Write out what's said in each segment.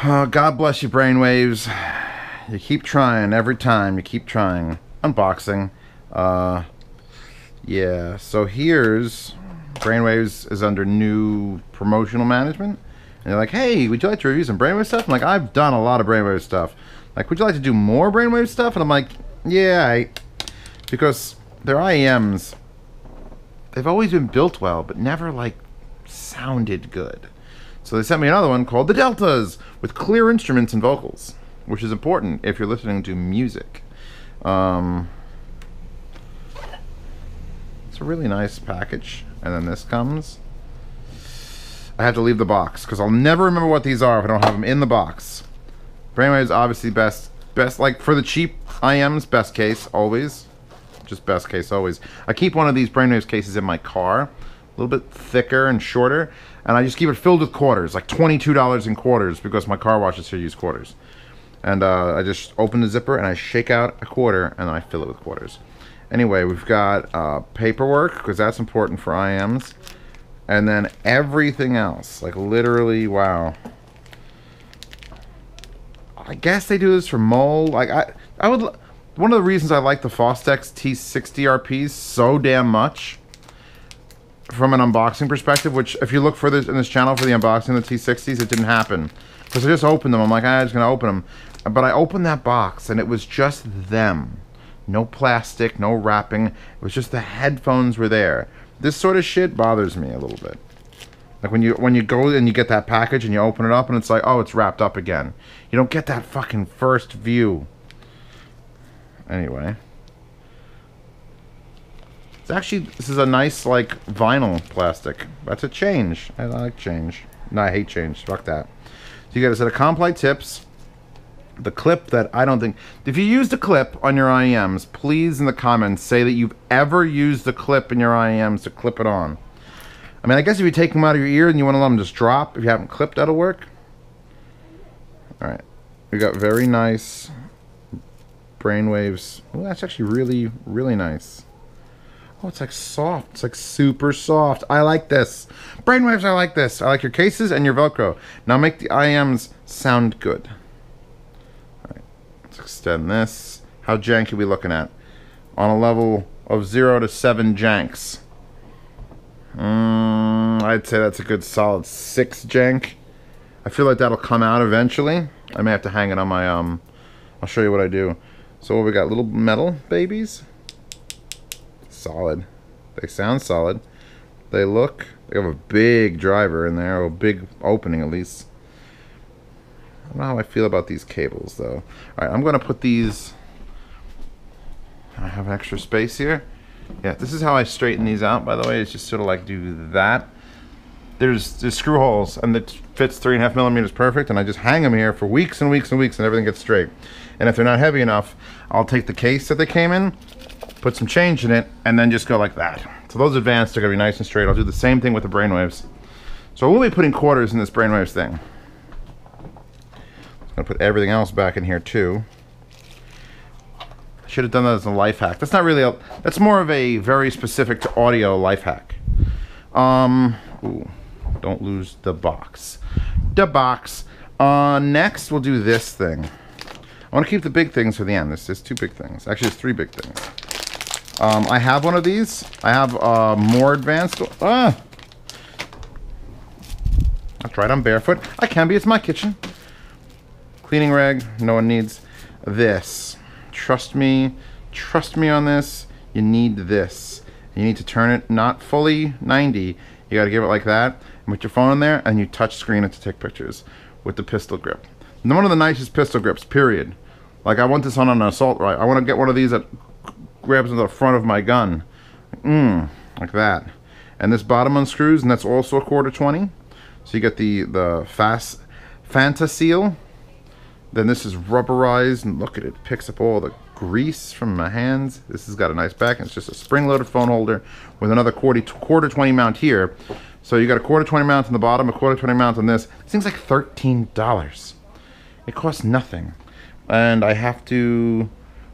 Oh, God bless you, brainwaves. You keep trying every time. You keep trying. Unboxing. Yeah. So here's brainwaves is under new promotional management, and they're like, "Hey, would you like to review some brainwave stuff?" I'm like, "I've done a lot of brainwave stuff. Like, would you like to do more brainwave stuff?" And I'm like, "Yeah," because their IEMs, they've always been built well, but never like sounded good. So they sent me another one called the Deltas with clear instruments and vocals, which is important if you're listening to music. It's a really nice package. And then this comes. I have to leave the box because I'll never remember what these are if I don't have them in the box. Brainwave's obviously best like for the cheap IMs, best case always. Just best case always. I keep one of these Brainwaves cases in my car, a little bit thicker and shorter, and I just keep it filled with quarters, like $22 in quarters, because my car washes here use quarters. And I just open the zipper and I shake out a quarter and then I fill it with quarters. Anyway, we've got paperwork, because that's important for IMs, and then everything else, like literally, wow. I guess they do this for mole. Like I would. One of the reasons I like the Fostex T60 RPs so damn much, from an unboxing perspective, which if you look for this in this channel for the unboxing of the T60s, it didn't happen. Because I just opened them. I'm like, I'm just going to open them. But I opened that box, and it was just them. No plastic, no wrapping. It was just the headphones were there. This sort of shit bothers me a little bit. Like when you go and you get that package and you open it up, and it's like, oh, it's wrapped up again. You don't get that fucking first view. Anyway. Actually, this is a nice, like, vinyl plastic. That's a change. I like change. No, I hate change. Fuck that. So you got a set of Complite tips. The clip that I don't think... If you used a clip on your IEMs, please in the comments say that you've ever used the clip in your IEMs to clip it on. I mean, I guess if you take them out of your ear and you want to let them just drop, if you haven't clipped, that'll work. Alright. We got very nice Brainwaves. Oh, that's actually really, really nice. Oh, it's like soft. It's like super soft. I like this. Brainwaves, I like this. I like your cases and your Velcro. Now make the IMs sound good. Alright, let's extend this. How janky are we looking at? On a level of 0 to 7 janks. I'd say that's a good solid 6 jank. I feel like that'll come out eventually. I may have to hang it on my, I'll show you what I do. So what we got, little metal babies. Solid. They sound solid. They have a big driver in there, a big opening at least. I don't know how I feel about these cables though. Alright, I'm gonna put these. I have extra space here. Yeah, this is how I straighten these out, by the way. It's just sort of like do that. There's screw holes, and it fits 3.5 millimeters perfect, and I just hang them here for weeks and weeks and weeks, and everything gets straight. And if they're not heavy enough, I'll take the case that they came in, put some change in it, and then just go like that. So those advanced are gonna be nice and straight. I'll do the same thing with the Brainwaves. So we'll be putting quarters in this Brainwaves thing. I'm gonna put everything else back in here too. I should have done that as a life hack. That's not really a, that's more of a very specific to audio life hack. Ooh, don't lose the box. The box. Next we'll do this thing. I want to keep the big things for the end. There's 2 big things. Actually, there's 3 big things. I have one of these. I have more advanced. That's right, I'm barefoot. I can be. It's my kitchen. Cleaning rag. No one needs this. Trust me on this. You need this. You need to turn it not fully 90. You got to give it like that. And put your phone in there, and you touch screen it to take pictures with the pistol grip. And one of the nicest pistol grips, period. Like, I want this on an assault rifle. I want to get one of these that grabs the front of my gun. Like that. And this bottom unscrews, and that's also a 1/4 So you get the Fanta seal. Then this is rubberized, and look at it. It picks up all the grease from my hands. This has got a nice back, and it's just a spring-loaded phone holder with another 1/4 mount here. So you got a 1/4 mount on the bottom, a 1/4 mount on this. This thing's like $13. It costs nothing. And I have to,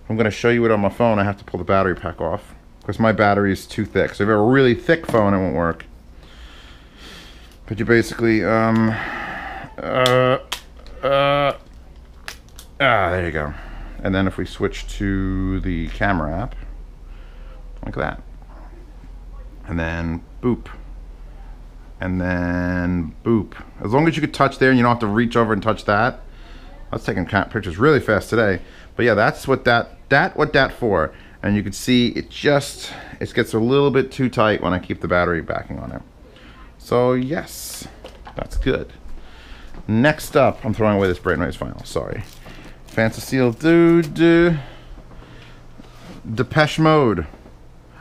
I'm going to show you it on my phone. I have to pull the battery pack off because my battery is too thick. So if you have a really thick phone, it won't work. But you basically, there you go. And then if we switch to the camera app, like that. And then boop. And then boop. As long as you could touch there and you don't have to reach over and touch that. I was taking pictures really fast today. But yeah, that's what that for. And you can see it gets a little bit too tight when I keep the battery backing on it. So yes, that's good. Next up, I'm throwing away this bright noise file, sorry. Fancy Seal Dude. Depeche Mode.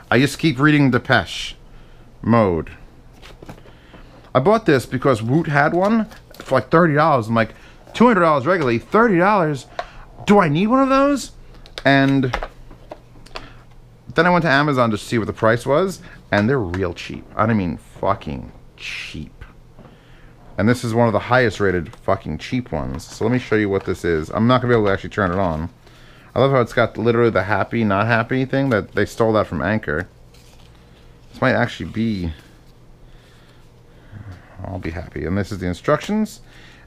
I just keep reading Depeche Mode. I bought this because Woot had one for like $30. I'm like, $200 regularly, $30? Do I need one of those? And then I went to Amazon to see what the price was, and they're real cheap. I mean fucking cheap. And this is one of the highest rated fucking cheap ones. So let me show you what this is. I'm not gonna be able to actually turn it on. I love how it's got literally the happy, not happy thing. That they stole that from Anchor. This might actually be... I'll be happy. And this is the instructions.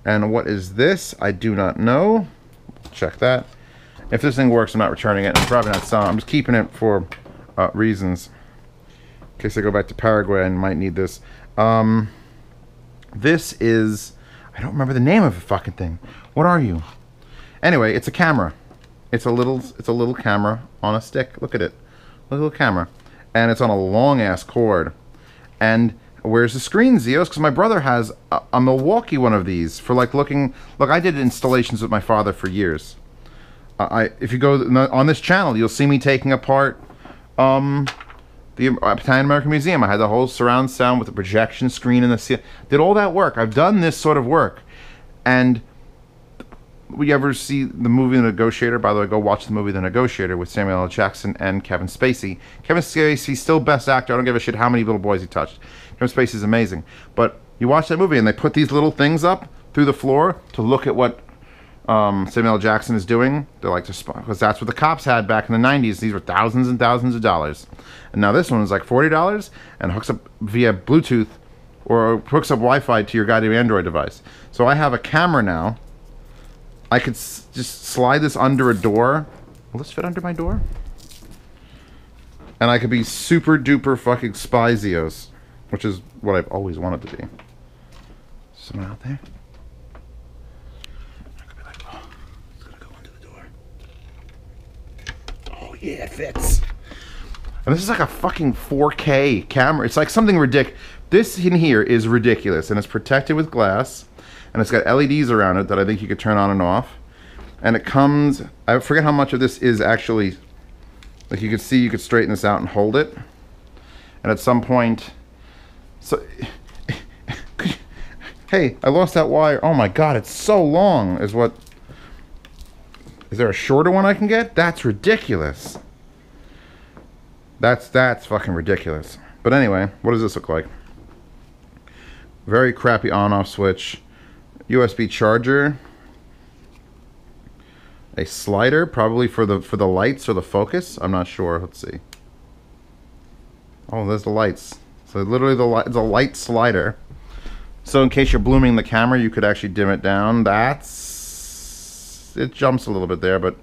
And what is this? I do not know. Check that. If this thing works, I'm not returning it. I'm probably not selling it. I'm just keeping it for reasons. In case I go back to Paraguay and might need this. This is... I don't remember the name of the fucking thing. What are you? Anyway, it's a camera. It's a little camera on a stick. Look at it. A little camera. And it's on a long-ass cord. And where's the screen, Zeos? Because my brother has a Milwaukee one of these for like looking... Look, I did installations with my father for years. If you go on this channel, you'll see me taking apart the Italian American Museum. I had the whole surround sound with the projection screen in the ceiling. Did all that work. I've done this sort of work. And we ever see the movie The Negotiator? By the way, go watch the movie The Negotiator with Samuel L. Jackson and Kevin Spacey. Kevin Spacey's still best actor. I don't give a shit how many little boys he touched. Kevin Spacey's amazing. But you watch that movie and they put these little things up through the floor to look at what Samuel L. Jackson is doing. They like to, because that's what the cops had back in the 90s. These were thousands and thousands of dollars. And now this one is like $40 and hooks up via Bluetooth or hooks up Wi-Fi to your goddamn Android device. So I have a camera now. I could just slide this under a door. Will this fit under my door? And I could be super duper fucking spy Zeos, which is what I've always wanted to be. Someone out there? I could be like, oh, it's gonna go under the door. Oh yeah, it fits. And this is like a fucking 4K camera. It's like something ridiculous. This in here is ridiculous, and it's protected with glass. And it's got LEDs around it that I think you could turn on and off. And it comes, I forget how much of this is actually, like you could see, you could straighten this out and hold it. And at some point, so, hey, I lost that wire. Oh my God, it's so long is what, is there a shorter one I can get? That's ridiculous. That's fucking ridiculous. But anyway, what does this look like? Very crappy on-off switch. USB charger, a slider probably for the lights or the focus. I'm not sure. Let's see. Oh, there's the lights. So literally it's a light slider. So in case you're blooming the camera, you could actually dim it down. It jumps a little bit there, but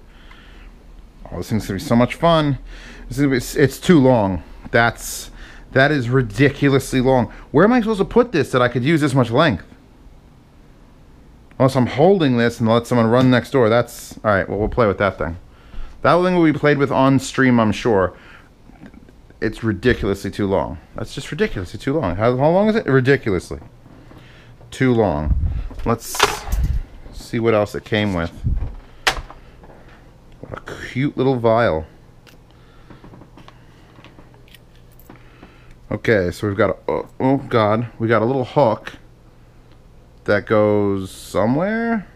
oh, this thing's gonna be so much fun. It's too long. That is ridiculously long. Where am I supposed to put this that I could use this much length? Unless I'm holding this and let someone run next door. That's... Alright, well, we'll play with that thing. That thing will be played with on stream, I'm sure. It's ridiculously too long. That's just ridiculously too long. How long is it? Ridiculously too long. Let's see what else it came with. What a cute little vial. Okay, so we've got a... Oh, God. We got a little hook that goes somewhere.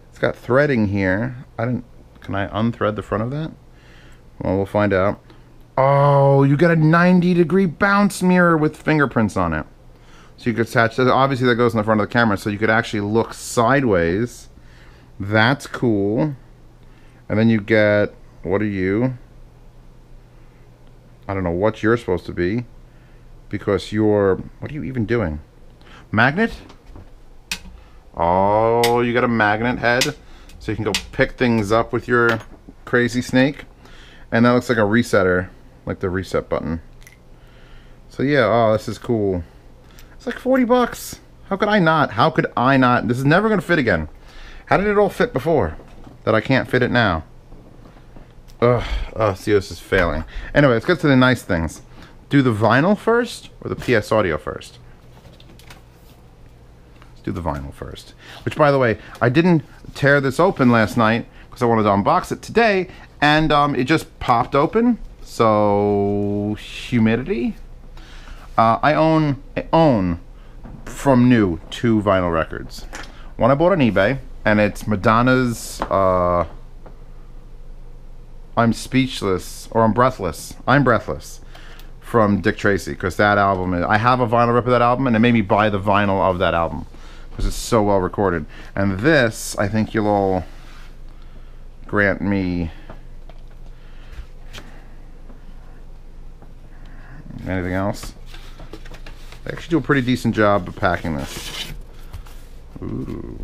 It's got threading here. Can I unthread the front of that? Well, we'll find out. Oh, you got a 90-degree bounce mirror with fingerprints on it. So you could attach that. Obviously that goes in the front of the camera, so you could actually look sideways. That's cool. And then you get, what are you? I don't know what you're supposed to be, because you're, what are you even doing? Magnet? Oh, you got a magnet head. So you can go pick things up with your crazy snake. And that looks like a resetter, like the reset button. So yeah, oh, this is cool. It's like 40 bucks. How could I not? How could I not? This is never going to fit again. How did it all fit before that I can't fit it now? Ugh, oh, see, this is failing. Anyway, let's get to the nice things. Do the vinyl first or the PS Audio first? Let's do the vinyl first. Which, by the way, I didn't tear this open last night because I wanted to unbox it today, and it just popped open. So, humidity. I own from new 2 vinyl records. One I bought on eBay, and it's Madonna's I'm Speechless, or I'm Breathless. I'm Breathless from Dick Tracy, because that album, I have a vinyl rip of that album, and it made me buy the vinyl of that album because it's so well recorded. And this, I think you'll all grant me. Anything else? They actually do a pretty decent job of packing this. Ooh.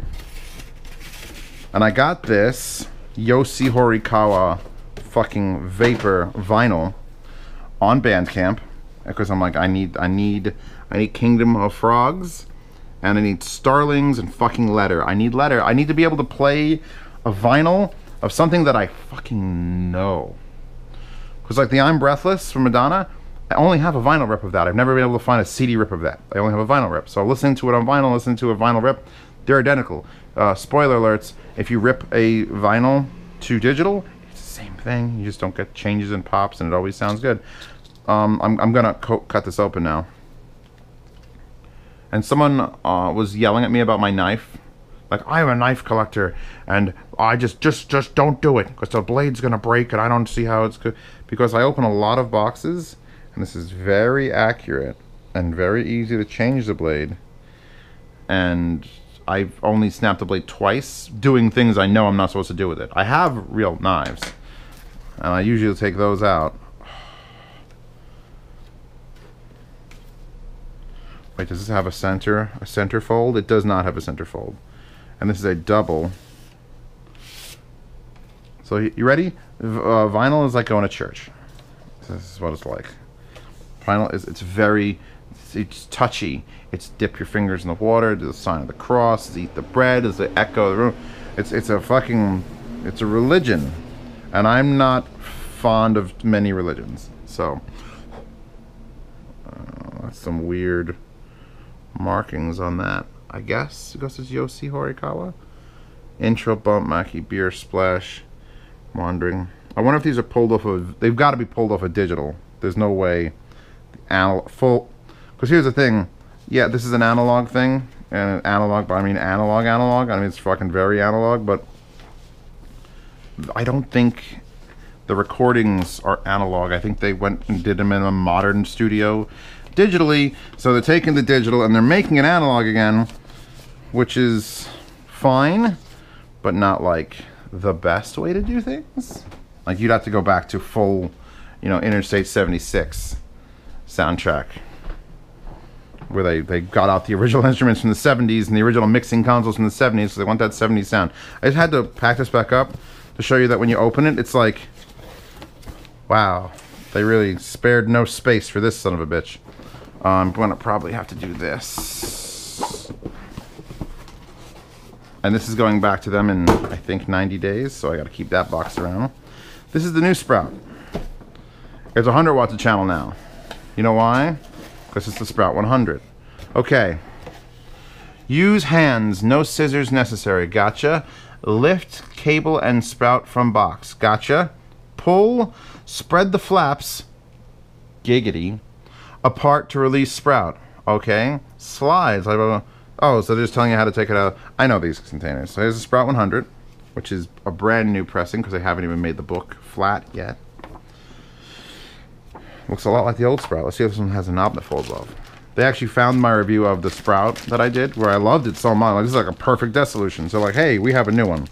And I got this Yoshi Horikawa fucking Vapor vinyl on Bandcamp because I'm like, I need Kingdom of Frogs, and I need Starlings and fucking Letter. I need Letter. I need to be able to play a vinyl of something that I fucking know. Because like the I'm Breathless from Madonna, I only have a vinyl rip of that. I've never been able to find a CD rip of that. I only have a vinyl rip. So listening to it on vinyl, listening to a vinyl rip, they're identical. Spoiler alerts, if you rip a vinyl to digital, it's the same thing. You just don't get changes in pops, and it always sounds good. I'm gonna cut this open now. And someone was yelling at me about my knife. Like, I'm a knife collector, and I just don't do it, because the blade's gonna break, and I don't see how it's good. Because I open a lot of boxes, and this is very accurate and very easy to change the blade. And I've only snapped the blade twice, doing things I know I'm not supposed to do with it. I have real knives, and I usually take those out. Wait, does this have a center fold? It does not have a center fold. And this is a double. So you ready? Vinyl is like going to church. This is what it's like. Vinyl is, it's touchy. It's dip your fingers in the water, do the sign of the cross, eat the bread, is the echo of the room. It's a religion. And I'm not fond of many religions. So, that's some weird markings on that. I guess it goes to Yoshi Horikawa. Intro bump, Maki beer splash, wandering. I wonder if these are pulled off of. They've got to be pulled off of digital. There's no way. Full. Because here's the thing. Yeah, this is an analog thing, and analog. But I mean analog. I mean it's fucking very analog. But I don't think the recordings are analog. I think they went and did them in a modern studio digitally. So they're taking the digital and they're making it analog again, which is fine, but not like the best way to do things. Like you'd have to go back to full, Interstate 76 soundtrack, where they got out the original instruments from the 70s and the original mixing consoles from the 70s, so they want that 70s sound. I just had to pack this back up to show you that when you open it, it's like, wow, they really spared no space for this son of a bitch. I'm gonna probably have to do this. And this is going back to them in, I think, 90 days, so I gotta keep that box around. This is the new Sprout. It's 100 watts a channel now. You know why? Because it's the Sprout 100. Okay. Use hands, no scissors necessary. Gotcha. Lift cable and Sprout from box. Gotcha. Pull, spread the flaps, giggity, apart to release Sprout. Okay. Slides. Oh, so they're just telling you how to take it out. I know these containers. So here's the Sprout 100, which is a brand new pressing because they haven't even made the book flat yet. Looks a lot like the old Sprout. Let's see if this one has a knob that folds off. They actually found my review of the Sprout that I did, where I loved it so much. Like, this is like a perfect desk solution. So like, hey, we have a new one.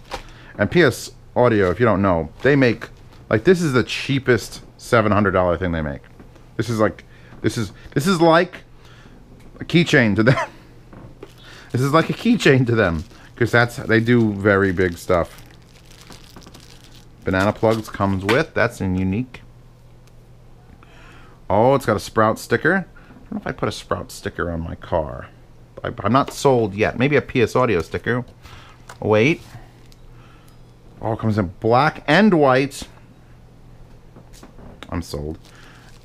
And PS Audio, if you don't know, they make, like, this is the cheapest $700 thing they make. This is like a keychain to them. This is like a keychain to them, because they do very big stuff. Banana plugs comes with. That's unique. Oh, it's got a Sprout sticker. I don't know if I put a Sprout sticker on my car. I'm not sold yet. Maybe a PS Audio sticker. Wait. Oh, it comes in black and white. I'm sold.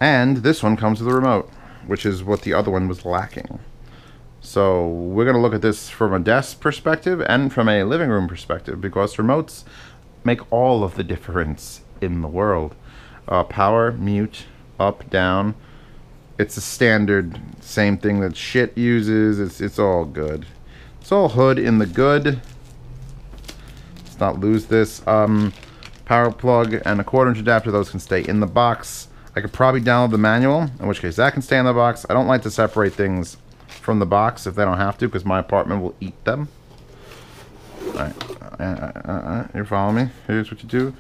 And this one comes with a remote, which is what the other one was lacking. So we're going to look at this from a desk perspective and from a living room perspective, because remotes make all of the difference in the world. Power, mute, up, down. It's a standard, same thing that shit uses. It's all good. It's all hood in the good. Let's not lose this. Power plug and a 1/4" adapter, those can stay in the box. I could probably download the manual, in which case that can stay in the box. I don't like to separate things from the box if they don't have to, because my apartment will eat them. Alright, you follow me? Here's what you do.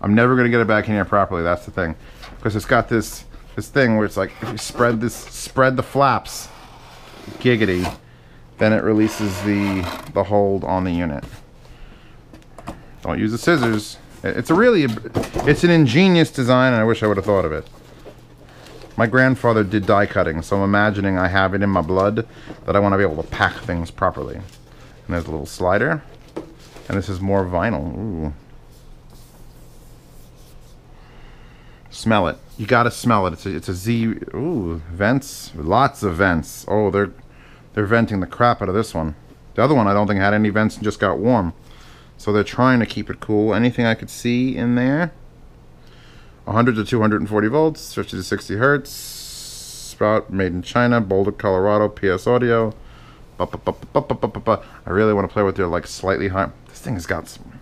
I'm never going to get it back in here properly, that's the thing. Because it's got this thing where it's like, if you spread the flaps, giggity, then it releases the hold on the unit. Don't use the scissors. It's an ingenious design, and I wish I would have thought of it. My grandfather did die cutting, so I'm imagining I have it in my blood that I want to be able to pack things properly. And there's a little slider, and this is more vinyl. Ooh. Smell it. You gotta smell it. It's a Z. Ooh, vents. Lots of vents. Oh, they're venting the crap out of this one. The other one I don't think had any vents and just got warm. So they're trying to keep it cool. Anything I could see in there? 100 to 240 volts, 50 to 60 hertz. Sprout, made in China, Boulder, Colorado, PS Audio. I really want to play with their like slightly high. This thing has got some.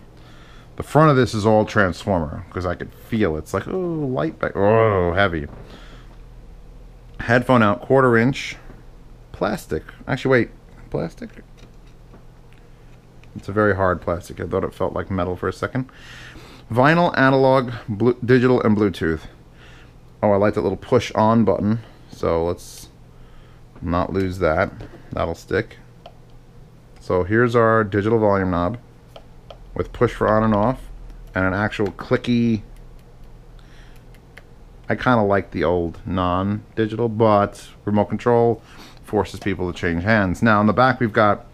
The front of this is all transformer because I could feel it. It's like, oh, light back. Oh, heavy. Headphone out, 1/4" plastic. Actually, wait, plastic? It's a very hard plastic. I thought it felt like metal for a second. Vinyl, analog, digital, and Bluetooth. Oh, I like that little push on button. So let's not lose that. That'll stick. So here's our digital volume knob with push for on and off and an actual clicky. I kind of like the old non-digital, but remote control forces people to change hands. Now in the back we've got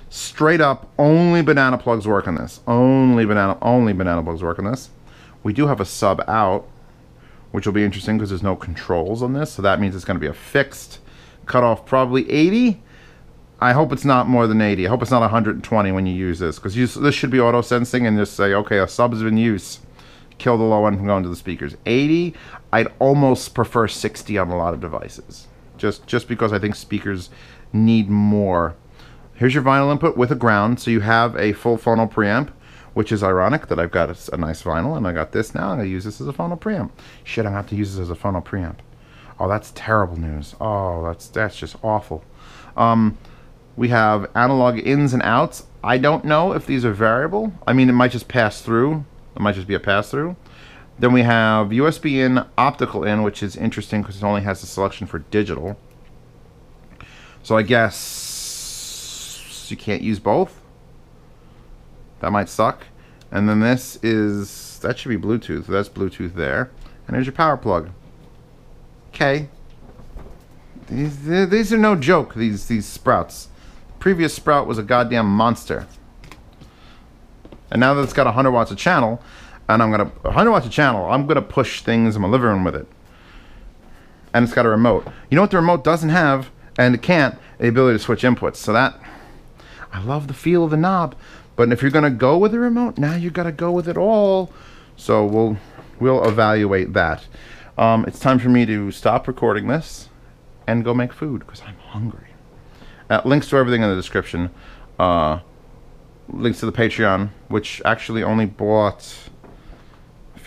straight up only banana plugs work on this. Only banana plugs work on this. We do have a sub out, which will be interesting because there's no controls on this, so that means it's going to be a fixed cutoff, probably 80. I hope it's not more than 80. I hope it's not 120 when you use this, because this should be auto sensing and just say, okay, a sub is in use. Kill the low end from going to the speakers. 80, I'd almost prefer 60 on a lot of devices, just because I think speakers need more. Here's your vinyl input with a ground, so you have a full phono preamp, which is ironic that I've got a nice vinyl and I got this now. I'm going to use this as a phono preamp. Shit, I'm going to have to use this as a phono preamp. Oh, that's terrible news. Oh, that's just awful. We have analog ins and outs. I don't know if these are variable. I mean, it might just pass through. It might just be a pass-through. Then we have USB in, optical in, which is interesting because it only has a selection for digital. So I guess you can't use both. That might suck. And then that should be Bluetooth. That's Bluetooth there. And there's your power plug. Okay. These are no joke, these sprouts. Previous Sprout was a goddamn monster. And now that it's got 100 watts of channel, and 100 watts of channel, I'm gonna push things in my living room with it. And it's got a remote. You know what the remote doesn't have, and it can't? The ability to switch inputs. So that, I love the feel of the knob, but if you're gonna go with the remote, now you gotta go with it all. So we'll evaluate that. It's time for me to stop recording this and go make food because I'm hungry. Links to everything in the description. Links to the Patreon, which actually only bought,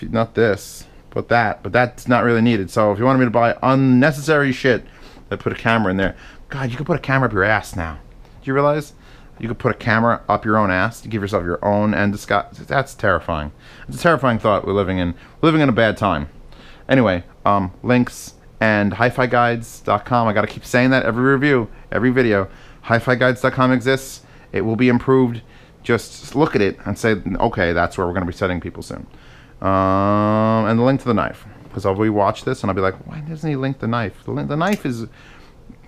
not this, but that, but that's not really needed. So if you wanted me to buy unnecessary shit, I put a camera in there. God, you could put a camera up your ass now. Do you realize? You could put a camera up your own ass to give yourself your own endoscope. That's terrifying. It's a terrifying thought we're living in. We're living in a bad time. Anyway, links and HiFiGuides.com. I gotta keep saying that every review, every video. HiFiGuides.com exists. It will be improved. Just look at it and say, okay, that's where we're gonna be setting people soon. And the link to the knife. Because I'll rewatch this and I'll be like, why doesn't he link the knife? The knife is...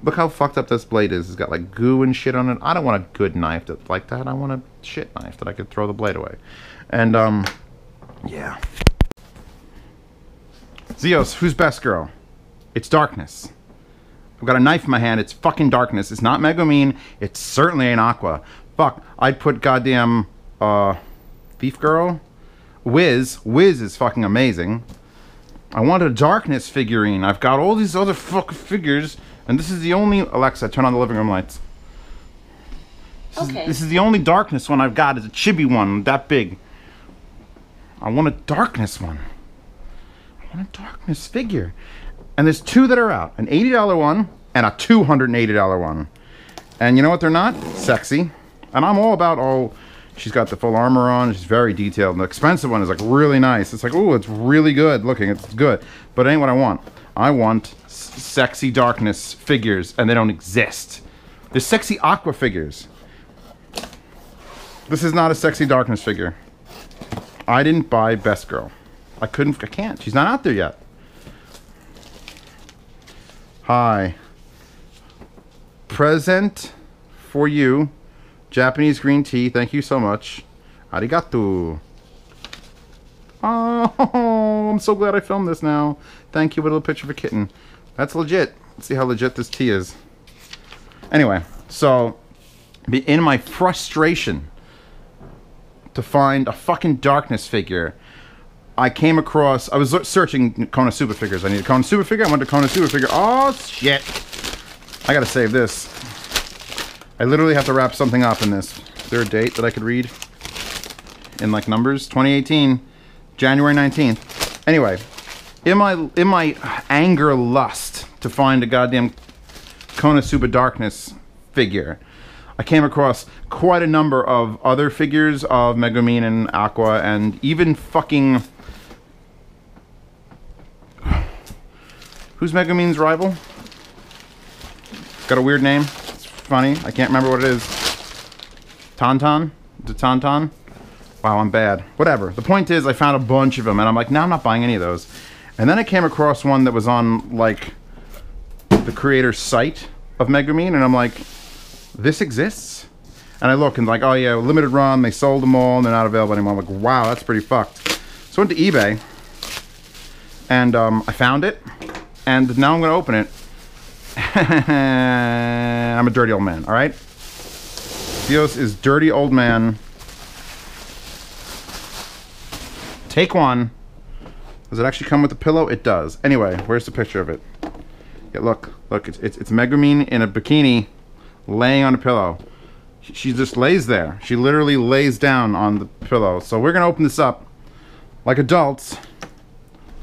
Look how fucked up this blade is. It's got like goo and shit on it. I don't want a good knife that's like that. I want a shit knife that I could throw the blade away. And, yeah. Zeos, who's best girl? It's Darkness. I've got a knife in my hand. It's fucking Darkness. It's not Megumin. It certainly ain't Aqua. Fuck. I'd put goddamn, Thief Girl. Wiz. Wiz is fucking amazing. I want a Darkness figurine. I've got all these other fucking figures. And this is the only... Alexa, turn on the living room lights. This is the only Darkness one I've got. Is a chibi one, that big. I want a Darkness one. I want a Darkness figure. And there's two that are out. An $80 one and a $280 one. And you know what they're not? Sexy. And I'm all about, oh, she's got the full armor on. She's very detailed. And the expensive one is like really nice. It's like, oh, it's really good looking. It's good. But it ain't what I want. I want sexy Darkness figures, and they don't exist. There's sexy Aqua figures. This is not a sexy Darkness figure. I didn't buy Best Girl. I can't. She's not out there yet. Hi. Present for you. Japanese green tea. Thank you so much. Arigato. Oh, I'm so glad I filmed this now. Thank you. With a little picture of a kitten. That's legit. Let's see how legit this tea is. Anyway, so in my frustration to find a fucking Darkness figure, I came across... I was searching Konosuba figures. I need a Konosuba figure. I went to Konosuba figure. Oh, shit. I gotta save this. I literally have to wrap something up in this. Is there a date that I could read? In, like, numbers? 2018. January 19th. Anyway, in my anger lust to find a goddamn Konosuba Darkness figure, I came across quite a number of other figures of Megumin and Aqua, and even fucking... Who's Megumin's rival? Got a weird name. It's funny. I can't remember what it is. Tauntaun? Is it Tauntaun? Wow, I'm bad. Whatever. The point is, I found a bunch of them, and I'm like, no, I'm not buying any of those. And then I came across one that was on, like, the creator's site of Megumin, and I'm like, this exists? And I look, and like, oh yeah, limited run, they sold them all, and they're not available anymore. I'm like, wow, that's pretty fucked. So I went to eBay, and I found it, and now I'm going to open it. I'm a dirty old man, alright? Theos is dirty old man. Take one. Does it actually come with a pillow? It does. Anyway, where's the picture of it? Yeah, look, it's Megumin in a bikini laying on a pillow. She just lays there. She literally lays down on the pillow. So we're gonna open this up like adults,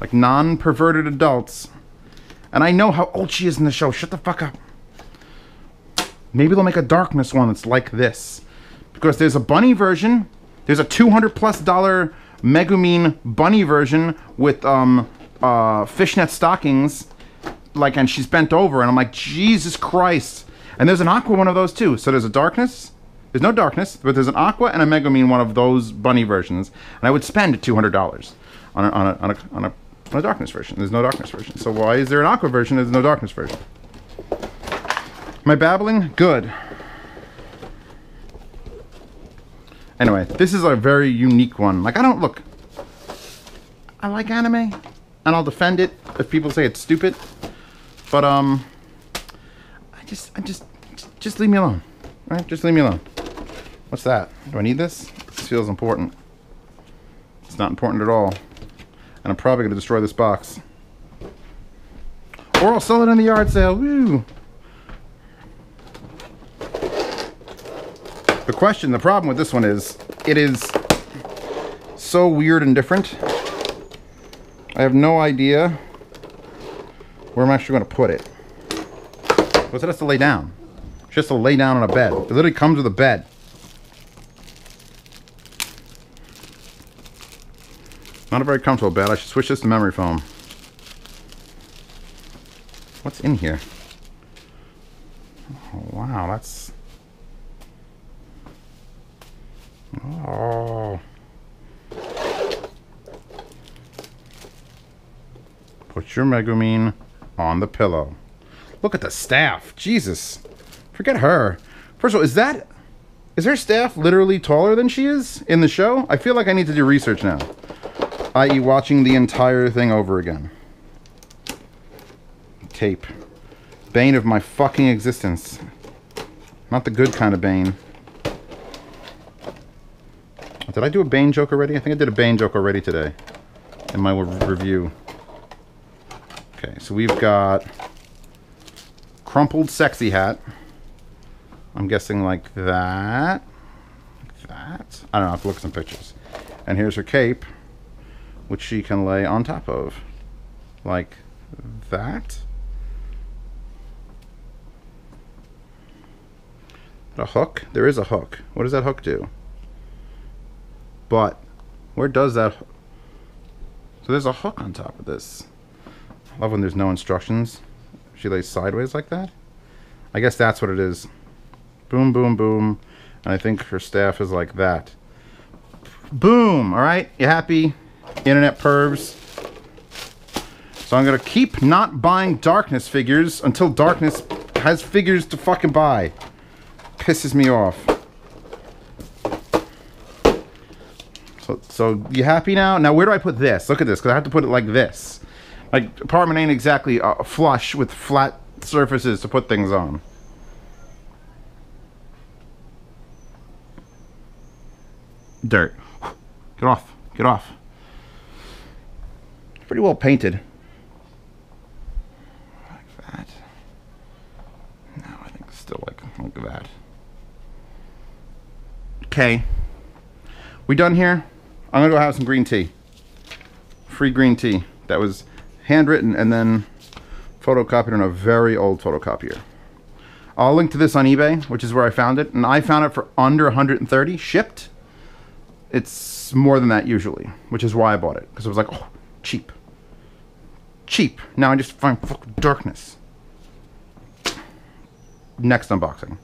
like non-perverted adults. And I know how old she is in the show. Shut the fuck up. Maybe they'll make a Darkness one that's like this, because there's a bunny version. There's a $200+ Megumin bunny version with fishnet stockings, like, and she's bent over, and I'm like, Jesus Christ. And there's an Aqua one of those too. So there's a Darkness. There's no Darkness, but there's an Aqua and a Megumin one of those bunny versions, and I would spend $200 on a Darkness version. There's no Darkness version. So why is there an Aqua version? There's no Darkness version. Am I babbling? Good. Anyway, this is a very unique one. Like, I don't look. I like anime, and I'll defend it if people say it's stupid. But just leave me alone. All right, just leave me alone. What's that? Do I need this? This feels important. It's not important at all, and I'm probably gonna destroy this box, or I'll sell it in the yard sale. Woo! The problem with this one is, it is so weird and different. I have no idea where I'm actually going to put it. What's it has to lay down? She has to lay down on a bed. It literally comes with a bed. Not a very comfortable bed. I should switch this to memory foam. What's in here? Oh, wow, that's... Oh. Put your Megumin on the pillow. Look at the staff. Jesus. Forget her. First of all, is her staff literally taller than she is in the show? I feel like I need to do research now. I.e. watching the entire thing over again. Cape. Bane of my fucking existence. Not the good kind of Bane. Did I do a Bane joke already? I think I did a Bane joke already today in my review. Okay, so we've got crumpled sexy hat. I'm guessing like that. Like that. I don't know, I have to look at some pictures. And here's her cape, which she can lay on top of. Like that. A hook? There is a hook. What does that hook do? But where does that... So there's a hook on top of this. I love when there's no instructions. She lays sideways like that. I guess that's what it is. Boom, boom, boom. And I think her staff is like that. Boom! Alright? You happy? Internet pervs. So I'm gonna keep not buying Darkness figures until Darkness has figures to fucking buy. Pisses me off. So you happy now? Now where do I put this? Look at this, because I have to put it like this. Like, apartment ain't exactly flush with flat surfaces to put things on. Dirt. Get off. Get off. Pretty well painted. Like that. No, I think it's still like that. Okay. We done here? I'm gonna go have some green tea. Free green tea. That was handwritten and then photocopied on a very old photocopier. I'll link to this on eBay, which is where I found it. And I found it for under 130 shipped. It's more than that usually, which is why I bought it. Because I was like, oh, cheap. Cheap. Now I just find fucking Darkness. Next unboxing.